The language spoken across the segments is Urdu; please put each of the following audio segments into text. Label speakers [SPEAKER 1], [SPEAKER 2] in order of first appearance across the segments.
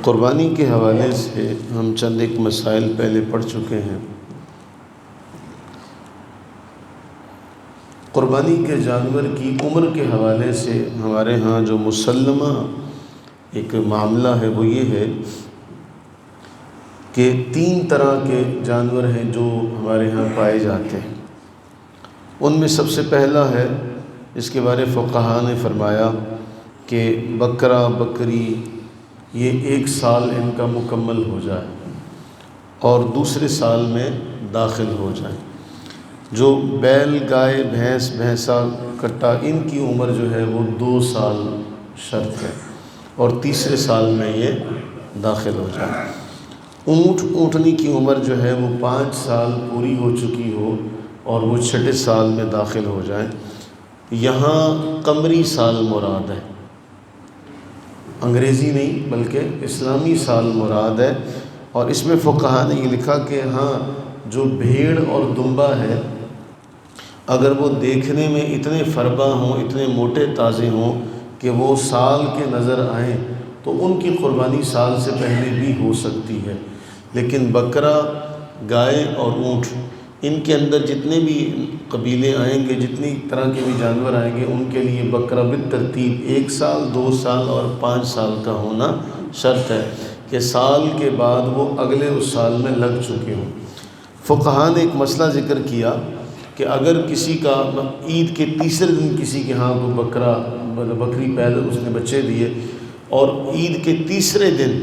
[SPEAKER 1] قربانی کے حوالے سے ہم چند ایک مسائل پہلے پڑھ چکے ہیں۔ قربانی کے جانور کی عمر کے حوالے سے ہمارے ہاں جو مسلمہ ایک معاملہ ہے وہ یہ ہے کہ 3 طرح کے جانور ہیں جو ہمارے ہاں پائے جاتے ہیں۔ ان میں سب سے پہلا ہے، اس کے بارے فقہاء نے فرمایا کہ بکرا بکری یہ 1 سال ان کا مکمل ہو جائے اور دوسرے سال میں داخل ہو جائیں۔ جو بیل گائے بھینس بھینسا کٹا ان کی عمر جو ہے وہ 2 سال شرط ہے اور تیسرے سال میں یہ داخل ہو جائے۔ اونٹ اونٹنی کی عمر جو ہے وہ 5 سال پوری ہو چکی ہو اور وہ 6 سال میں داخل ہو جائیں۔ یہاں قمری سال مراد ہے، انگریزی نہیں بلکہ اسلامی سال مراد ہے۔ اور اس میں فقہاء نے یہ لکھا کہ ہاں جو بھیڑ اور دمبا ہے اگر وہ دیکھنے میں اتنے فربا ہوں، اتنے موٹے تازے ہوں کہ وہ سال کے نظر آئیں تو ان کی قربانی سال سے پہلے بھی ہو سکتی ہے۔ لیکن بکرا گائے اور اونٹ ان کے اندر جتنے بھی قبیلے آئیں گے، جتنی طرح کے بھی جانور آئیں گے، ان کے لیے بکرا بالترتیب 1 سال 2 سال اور 5 سال کا ہونا شرط ہے کہ سال کے بعد وہ اگلے اس سال میں لگ چکے ہوں۔ فقہاء نے ایک مسئلہ ذکر کیا کہ اگر کسی کا عید کے تیسرے دن کسی کے ہاں کوئی بکری پیدا اس نے بچے دیے اور عید کے تیسرے دن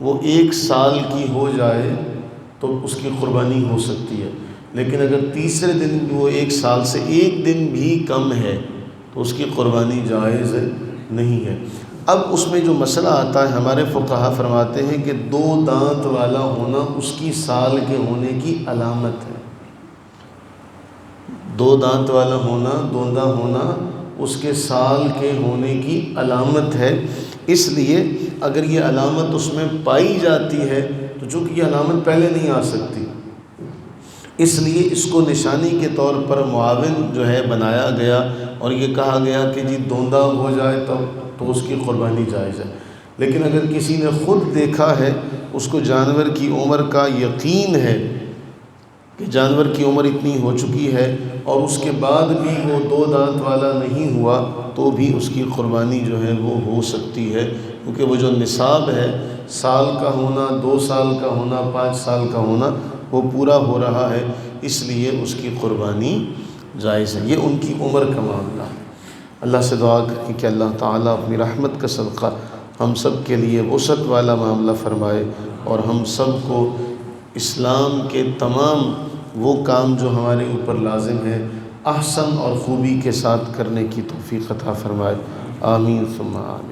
[SPEAKER 1] وہ 1 سال کی ہو جائے تو اس کی قربانی ہو سکتی ہے، لیکن اگر تیسرے دن وہ 1 سال سے 1 دن بھی کم ہے تو اس کی قربانی جائز نہیں ہے۔ اب اس میں جو مسئلہ آتا ہے، ہمارے فقہاء فرماتے ہیں کہ 2 دانت والا ہونا اس کی سال کے ہونے کی علامت ہے۔ 2 دانت والا ہونا، دوندا ہونا اس کے سال کے ہونے کی علامت ہے۔ اس لیے اگر یہ علامت اس میں پائی جاتی ہے تو چونکہ یہ علامت پہلے نہیں آ سکتی، اس لیے اس کو نشانی کے طور پر معاون جو ہے بنایا گیا اور یہ کہا گیا کہ جی دوندا ہو جائے تو اس کی قربانی جائز ہے۔ لیکن اگر کسی نے خود دیکھا ہے، اس کو جانور کی عمر کا یقین ہے کہ جانور کی عمر اتنی ہو چکی ہے اور اس کے بعد بھی وہ 2 دانت والا نہیں ہوا تو بھی اس کی قربانی جو ہے وہ ہو سکتی ہے، کیونکہ وہ جو نصاب ہے سال کا ہونا، 2 سال کا ہونا، 5 سال کا ہونا وہ پورا ہو رہا ہے، اس لیے اس کی قربانی جائز ہے۔ یہ ان کی عمر کا معاملہ ہے۔ اللہ سے دعا کریں کہ اللہ تعالیٰ اپنی رحمت کا صدقہ ہم سب کے لیے وسعت والا معاملہ فرمائے اور ہم سب کو اسلام کے تمام وہ کام جو ہمارے اوپر لازم ہے احسن اور خوبی کے ساتھ کرنے کی توفیق عطا فرمائے۔ آمین ثم آمین۔